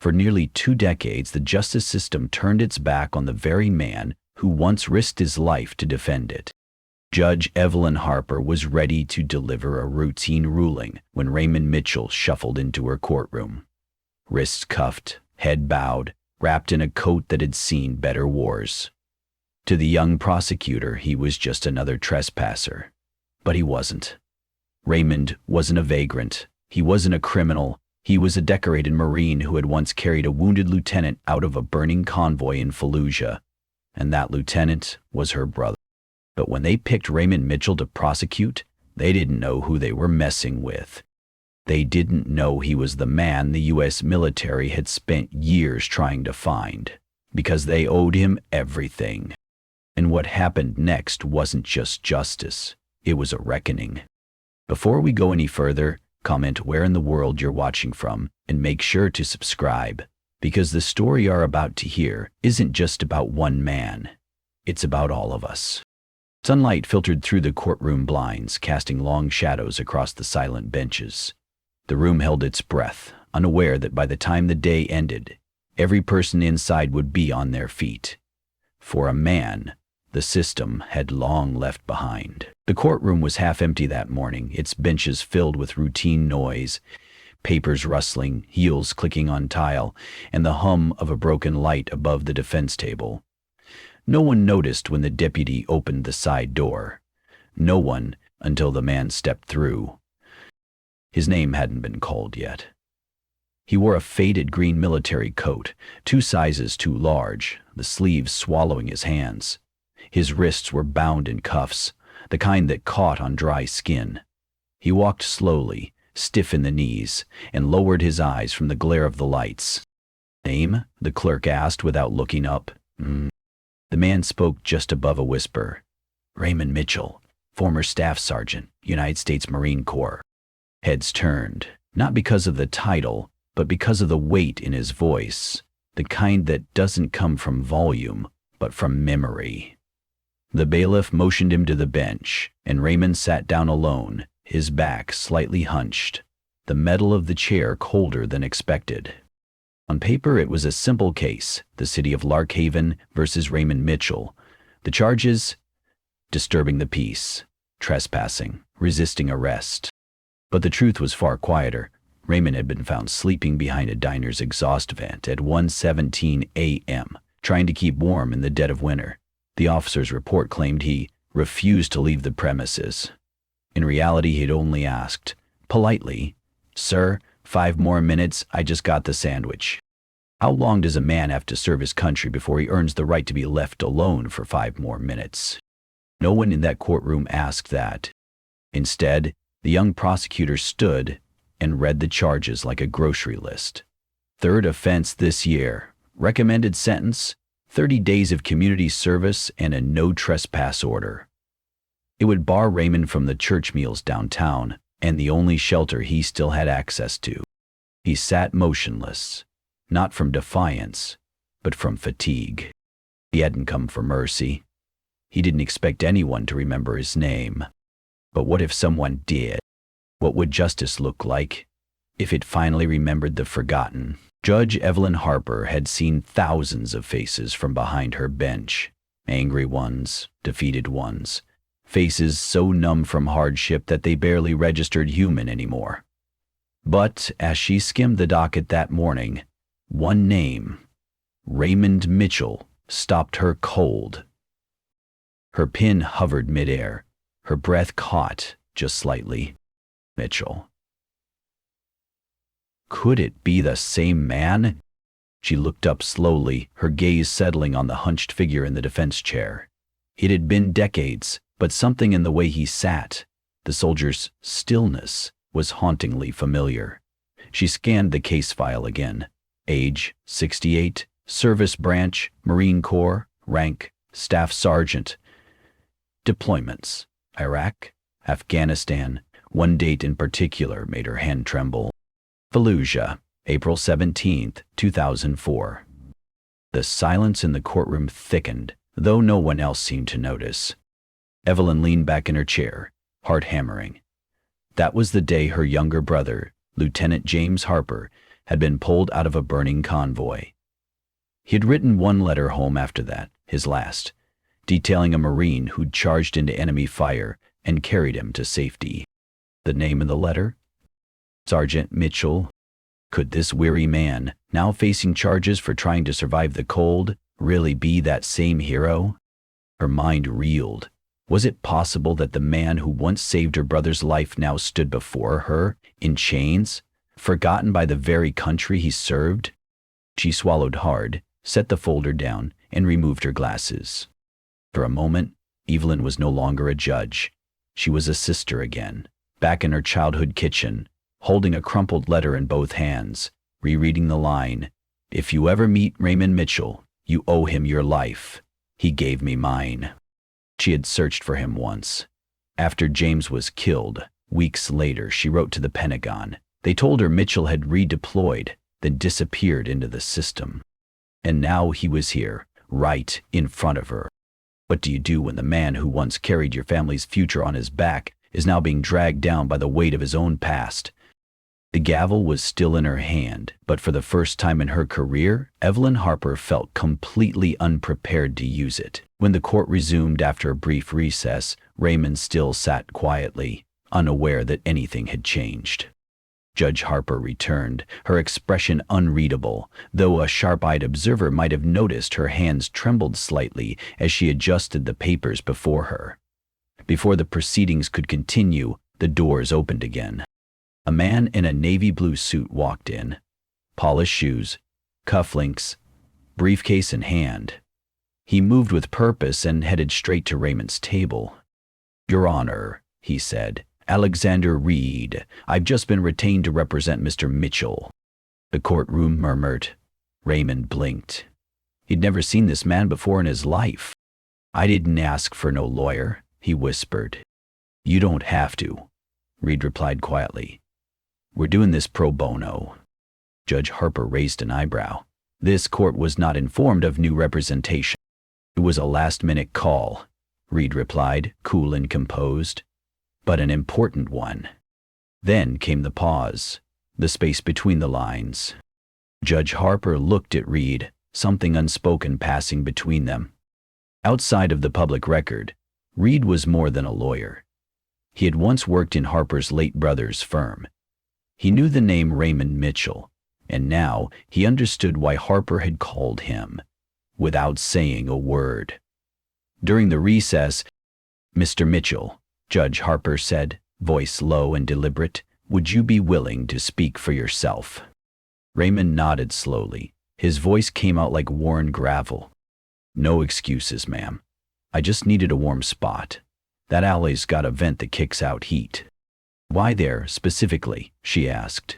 For nearly 2 decades, the justice system turned its back on the very man who once risked his life to defend it. Judge Evelyn Harper was ready to deliver a routine ruling when Raymond Mitchell shuffled into her courtroom. Wrists cuffed, head bowed, wrapped in a coat that had seen better wars. To the young prosecutor, he was just another trespasser. But he wasn't. Raymond wasn't a vagrant. He wasn't a criminal. He was a decorated Marine who had once carried a wounded lieutenant out of a burning convoy in Fallujah. And that lieutenant was her brother. But when they picked Raymond Mitchell to prosecute, they didn't know who they were messing with. They didn't know he was the man the U.S. military had spent years trying to find, because they owed him everything. And what happened next wasn't just justice, it was a reckoning. Before we go any further, comment where in the world you're watching from, and make sure to subscribe, because the story you're about to hear isn't just about one man, it's about all of us. Sunlight filtered through the courtroom blinds, casting long shadows across the silent benches. The room held its breath, unaware that by the time the day ended, every person inside would be on their feet. For a man, the system had long left behind. The courtroom was half empty that morning, its benches filled with routine noise, papers rustling, heels clicking on tile, and the hum of a broken light above the defense table. No one noticed when the deputy opened the side door. No one until the man stepped through. His name hadn't been called yet. He wore a faded green military coat, 2 sizes too large, the sleeves swallowing his hands. His wrists were bound in cuffs, the kind that caught on dry skin. He walked slowly, stiff in the knees, and lowered his eyes from the glare of the lights. "Name?" the clerk asked without looking up. The man spoke just above a whisper. "Raymond Mitchell, former staff sergeant, United States Marine Corps." Heads turned, not because of the title, but because of the weight in his voice, the kind that doesn't come from volume, but from memory. The bailiff motioned him to the bench, and Raymond sat down alone, his back slightly hunched, the metal of the chair colder than expected. On paper, it was a simple case, the city of Larkhaven versus Raymond Mitchell. The charges? Disturbing the peace, trespassing, resisting arrest. But the truth was far quieter. Raymond had been found sleeping behind a diner's exhaust vent at 1:17 a.m., trying to keep warm in the dead of winter. The officer's report claimed he refused to leave the premises. In reality, he'd only asked, politely, "Sir, 5 more minutes, I just got the sandwich." How long does a man have to serve his country before he earns the right to be left alone for 5 more minutes? No one in that courtroom asked that. Instead, the young prosecutor stood and read the charges like a grocery list. 3rd offense this year. Recommended sentence, 30 days of community service and a no trespass order. It would bar Raymond from the church meals downtown and the only shelter he still had access to. He sat motionless, not from defiance, but from fatigue. He hadn't come for mercy. He didn't expect anyone to remember his name. But what if someone did? What would justice look like if it finally remembered the forgotten? Judge Evelyn Harper had seen thousands of faces from behind her bench. Angry ones, defeated ones, faces so numb from hardship that they barely registered human anymore. But as she skimmed the docket that morning, one name, Raymond Mitchell, stopped her cold. Her pen hovered midair, her breath caught just slightly. Mitchell. Could it be the same man? She looked up slowly, her gaze settling on the hunched figure in the defense chair. It had been decades, but something in the way he sat, the soldier's stillness, was hauntingly familiar. She scanned the case file again. Age, 68, service branch, Marine Corps, rank, staff sergeant. Deployments, Iraq, Afghanistan. One date in particular made her hand tremble. Fallujah, April 17, 2004. The silence in the courtroom thickened, though no one else seemed to notice. Evelyn leaned back in her chair, heart hammering. That was the day her younger brother, Lieutenant James Harper, had been pulled out of a burning convoy. He had written one letter home after that, his last, detailing a Marine who'd charged into enemy fire and carried him to safety. The name in the letter? Sergeant Mitchell. Could this weary man, now facing charges for trying to survive the cold, really be that same hero? Her mind reeled. Was it possible that the man who once saved her brother's life now stood before her, in chains, forgotten by the very country he served? She swallowed hard, set the folder down, and removed her glasses. For a moment, Evelyn was no longer a judge. She was a sister again, back in her childhood kitchen, holding a crumpled letter in both hands, rereading the line, "If you ever meet Raymond Mitchell, you owe him your life. He gave me mine." She had searched for him once. After James was killed, weeks later, she wrote to the Pentagon. They told her Mitchell had redeployed, then disappeared into the system. And now he was here, right in front of her. What do you do when the man who once carried your family's future on his back is now being dragged down by the weight of his own past? The gavel was still in her hand, but for the first time in her career, Evelyn Harper felt completely unprepared to use it. When the court resumed after a brief recess, Raymond still sat quietly, unaware that anything had changed. Judge Harper returned, her expression unreadable, though a sharp-eyed observer might have noticed her hands trembled slightly as she adjusted the papers before her. Before the proceedings could continue, the doors opened again. A man in a navy blue suit walked in, polished shoes, cufflinks, briefcase in hand. He moved with purpose and headed straight to Raymond's table. "Your Honor," he said, "Alexander Reed. I've just been retained to represent Mr. Mitchell." The courtroom murmured. Raymond blinked. He'd never seen this man before in his life. "I didn't ask for no lawyer," he whispered. "You don't have to," Reed replied quietly. "We're doing this pro bono." Judge Harper raised an eyebrow. This court was not informed of new representation. "It was a last-minute call," Reed replied, cool and composed, "but an important one." Then came the pause, the space between the lines. Judge Harper looked at Reed, something unspoken passing between them. Outside of the public record, Reed was more than a lawyer. He had once worked in Harper's late brother's firm. He knew the name Raymond Mitchell, and now he understood why Harper had called him, without saying a word. During the recess, "Mr. Mitchell," Judge Harper said, voice low and deliberate, "would you be willing to speak for yourself?" Raymond nodded slowly. His voice came out like worn gravel. "No excuses, ma'am. I just needed a warm spot. That alley's got a vent that kicks out heat." "Why there, specifically?" she asked.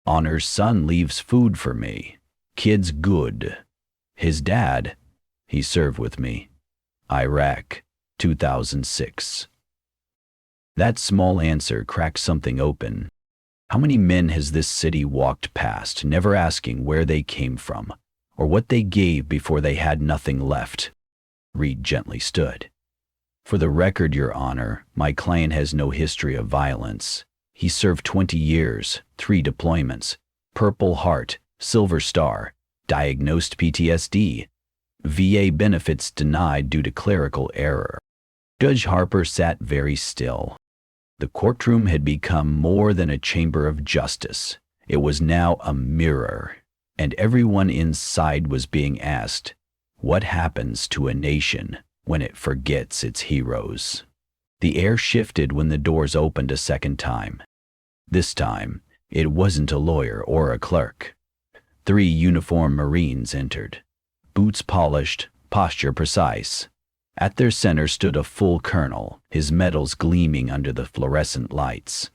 "Honor's son leaves food for me. Kid's good. His dad, he served with me. Iraq, 2006. That small answer cracked something open. How many men has this city walked past, never asking where they came from, or what they gave before they had nothing left? Reed gently stood. "For the record, Your Honor, my client has no history of violence. He served 20 years, 3 deployments, Purple Heart, Silver Star, diagnosed PTSD, VA benefits denied due to clerical error." Judge Harper sat very still. The courtroom had become more than a chamber of justice. It was now a mirror, and everyone inside was being asked, what happens to a nation when it forgets its heroes? The air shifted when the doors opened a second time. This time, it wasn't a lawyer or a clerk. 3 uniformed Marines entered, boots polished, posture precise. At their center stood a full colonel, his medals gleaming under the fluorescent lights.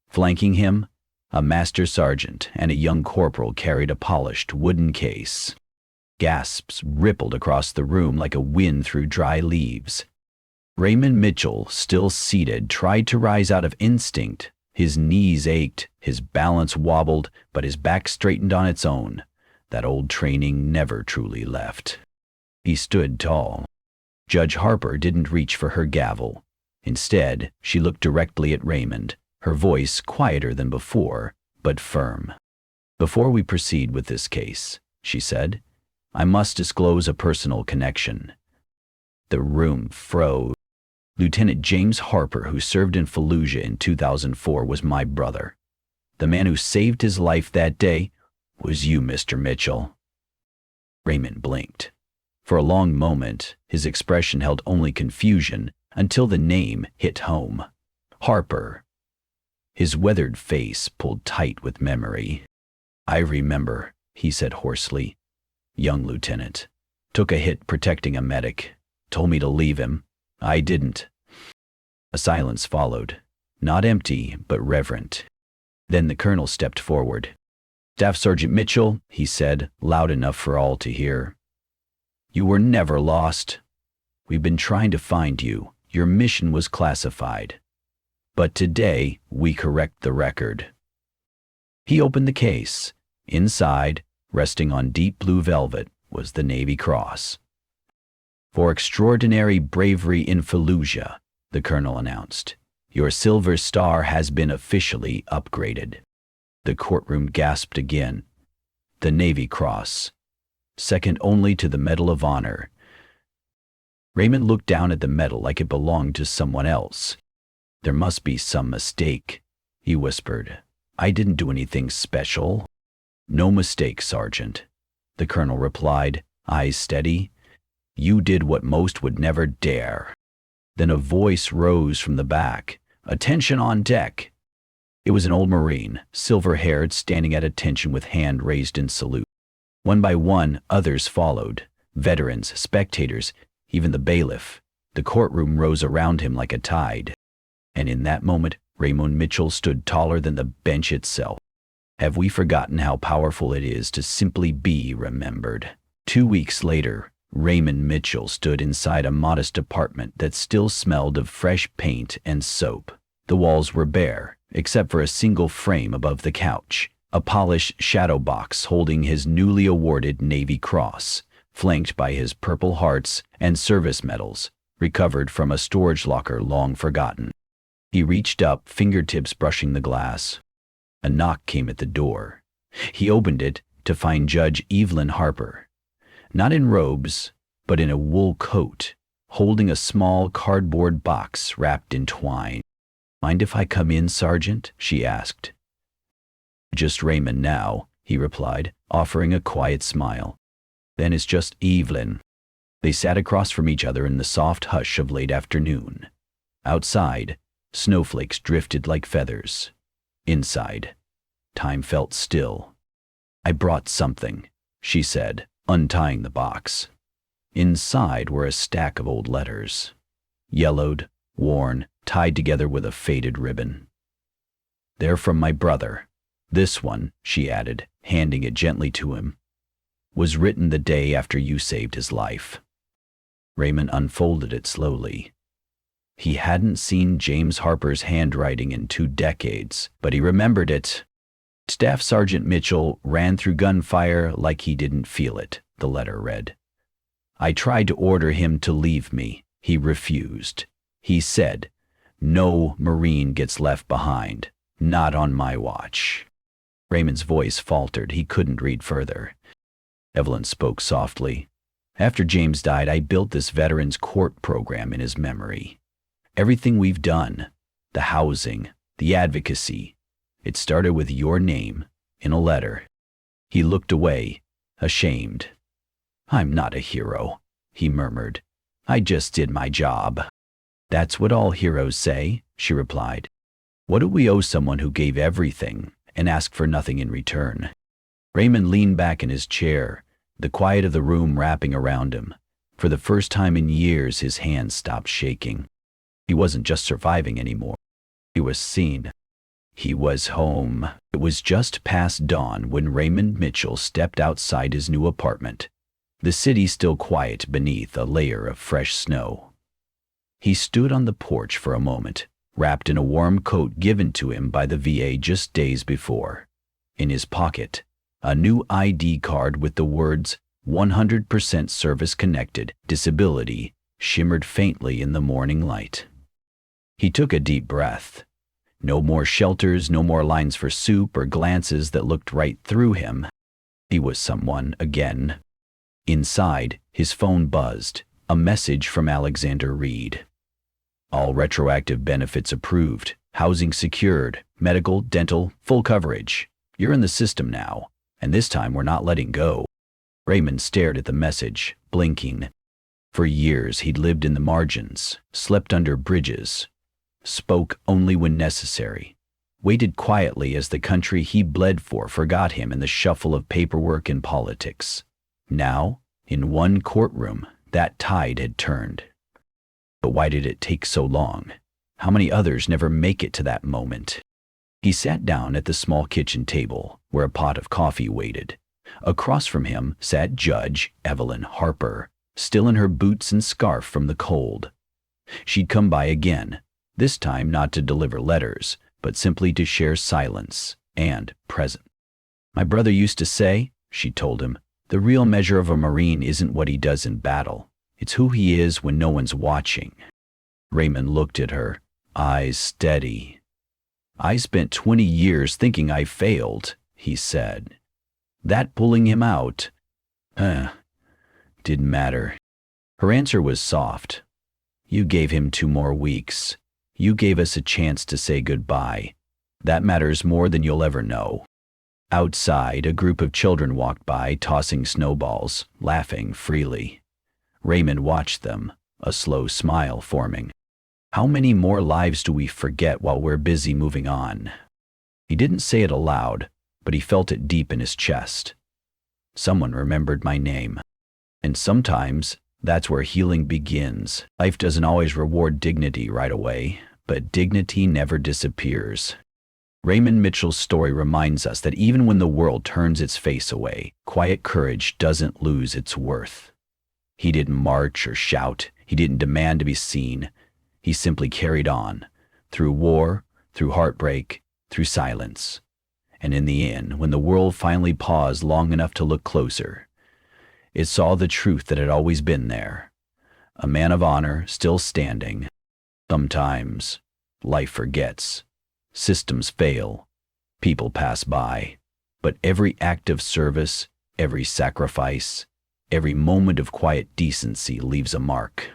Flanking him, a master sergeant and a young corporal carried a polished wooden case. Gasps rippled across the room like a wind through dry leaves. Raymond Mitchell, still seated, tried to rise out of instinct. His knees ached, his balance wobbled, but his back straightened on its own. That old training never truly left. He stood tall. Judge Harper didn't reach for her gavel. Instead, she looked directly at Raymond, her voice quieter than before, but firm. Before we proceed with this case, she said, I must disclose a personal connection. The room froze. Lieutenant James Harper, who served in Fallujah in 2004, was my brother. The man who saved his life that day was you, Mr. Mitchell. Raymond blinked. For a long moment, his expression held only confusion until the name hit home. Harper. His weathered face pulled tight with memory. I remember, he said hoarsely. Young lieutenant. Took a hit protecting a medic. Told me to leave him. I didn't. A silence followed. Not empty, but reverent. Then the colonel stepped forward. Staff Sergeant Mitchell, he said, loud enough for all to hear. You were never lost. We've been trying to find you. Your mission was classified. But today, we correct the record. He opened the case. Inside, resting on deep blue velvet, was the Navy Cross. For extraordinary bravery in Fallujah, the colonel announced, your Silver Star has been officially upgraded. The courtroom gasped again. The Navy Cross, second only to the Medal of Honor. Raymond looked down at the medal like it belonged to someone else. There must be some mistake, he whispered. I didn't do anything special. No mistake, Sergeant, the colonel replied, eyes steady. You did what most would never dare. Then a voice rose from the back. Attention on deck. It was an old Marine, silver-haired, standing at attention with hand raised in salute. One by one, others followed. Veterans, spectators, even the bailiff. The courtroom rose around him like a tide. And in that moment, Raymond Mitchell stood taller than the bench itself. Have we forgotten how powerful it is to simply be remembered? 2 weeks later, Raymond Mitchell stood inside a modest apartment that still smelled of fresh paint and soap. The walls were bare, except for a single frame above the couch, a polished shadow box holding his newly awarded Navy Cross, flanked by his Purple Hearts and service medals, recovered from a storage locker long forgotten. He reached up, fingertips brushing the glass. A knock came at the door. He opened it to find Judge Evelyn Harper, not in robes, but in a wool coat, holding a small cardboard box wrapped in twine. Mind if I come in, Sergeant? She asked. Just Raymond now, he replied, offering a quiet smile. Then it's just Evelyn. They sat across from each other in the soft hush of late afternoon. Outside, snowflakes drifted like feathers. Inside, time felt still. I brought something, she said, untying the box. Inside were a stack of old letters, yellowed, worn, tied together with a faded ribbon. They're from my brother. This one, she added, handing it gently to him, was written the day after you saved his life. Raymond unfolded it slowly. He hadn't seen James Harper's handwriting in 2 decades, but he remembered it. Staff Sergeant Mitchell ran through gunfire like he didn't feel it, the letter read. I tried to order him to leave me. He refused. He said, no Marine gets left behind, not on my watch. Raymond's voice faltered. He couldn't read further. Evelyn spoke softly. After James died, I built this Veterans Court program in his memory. Everything we've done, the housing, the advocacy, it started with your name in a letter. He looked away, ashamed. I'm not a hero, he murmured. I just did my job. That's what all heroes say, she replied. What do we owe someone who gave everything and asked for nothing in return? Raymond leaned back in his chair, the quiet of the room wrapping around him. For the first time in years, his hands stopped shaking. He wasn't just surviving anymore. He was seen. He was home. It was just past dawn when Raymond Mitchell stepped outside his new apartment, the city still quiet beneath a layer of fresh snow. He stood on the porch for a moment, wrapped in a warm coat given to him by the VA just days before. In his pocket, a new ID card with the words 100% service-connected disability shimmered faintly in the morning light. He took a deep breath. No more shelters, no more lines for soup or glances that looked right through him. He was someone again. Inside, his phone buzzed. A message from Alexander Reed. All retroactive benefits approved. Housing secured. Medical, dental, full coverage. You're in the system now, and this time we're not letting go. Raymond stared at the message, blinking. For years he'd lived in the margins, slept under bridges, spoke only when necessary, waited quietly as the country he bled for forgot him in the shuffle of paperwork and politics. Now, in one courtroom, that tide had turned. But why did it take so long? How many others never make it to that moment? He sat down at the small kitchen table, where a pot of coffee waited. Across from him sat Judge Evelyn Harper, still in her boots and scarf from the cold. She'd come by again, this time not to deliver letters, but simply to share silence and presence. My brother used to say, she told him, the real measure of a Marine isn't what he does in battle. It's who he is when no one's watching. Raymond looked at her, eyes steady. I spent 20 years thinking I failed, he said. That pulling him out, didn't matter. Her answer was soft. You gave him 2 more weeks. You gave us a chance to say goodbye. That matters more than you'll ever know. Outside, a group of children walked by, tossing snowballs, laughing freely. Raymond watched them, a slow smile forming. How many more lives do we forget while we're busy moving on? He didn't say it aloud, but he felt it deep in his chest. Someone remembered my name. And sometimes, that's where healing begins. Life doesn't always reward dignity right away, but dignity never disappears. Raymond Mitchell's story reminds us that even when the world turns its face away, quiet courage doesn't lose its worth. He didn't march or shout. He didn't demand to be seen. He simply carried on, through war, through heartbreak, through silence. And in the end, when the world finally paused long enough to look closer, it saw the truth that had always been there. A man of honor still standing. Sometimes, life forgets. Systems fail. People pass by. But every act of service, every sacrifice, every moment of quiet decency leaves a mark.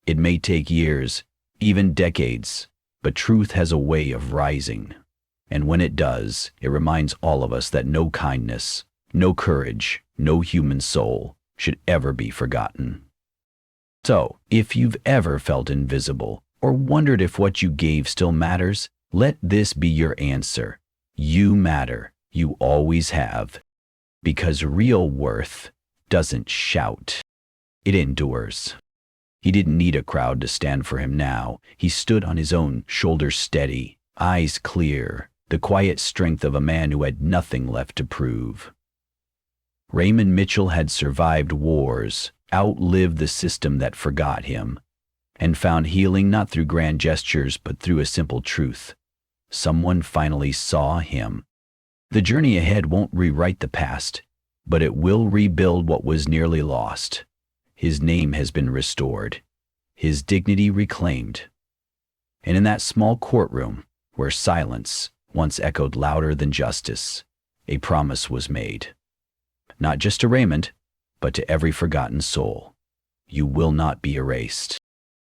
It may take years, even decades, but truth has a way of rising. And when it does, it reminds all of us that no kindness, no courage, no human soul should ever be forgotten. So, if you've ever felt invisible or wondered if what you gave still matters, let this be your answer. You matter. You always have. Because real worth doesn't shout. It endures. He didn't need a crowd to stand for him now. He stood on his own, shoulders steady, eyes clear, the quiet strength of a man who had nothing left to prove. Raymond Mitchell had survived wars, outlived the system that forgot him, and found healing not through grand gestures but through a simple truth. Someone finally saw him. The journey ahead won't rewrite the past, but it will rebuild what was nearly lost. His name has been restored, his dignity reclaimed. And in that small courtroom, where silence once echoed louder than justice, a promise was made. Not just to Raymond, but to every forgotten soul. You will not be erased.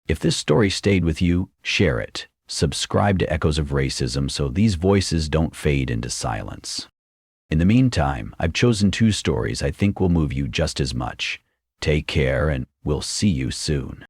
If this story stayed with you, share it. Subscribe to Echoes of Racism so these voices don't fade into silence. In the meantime, I've chosen 2 stories I think will move you just as much. Take care, and we'll see you soon.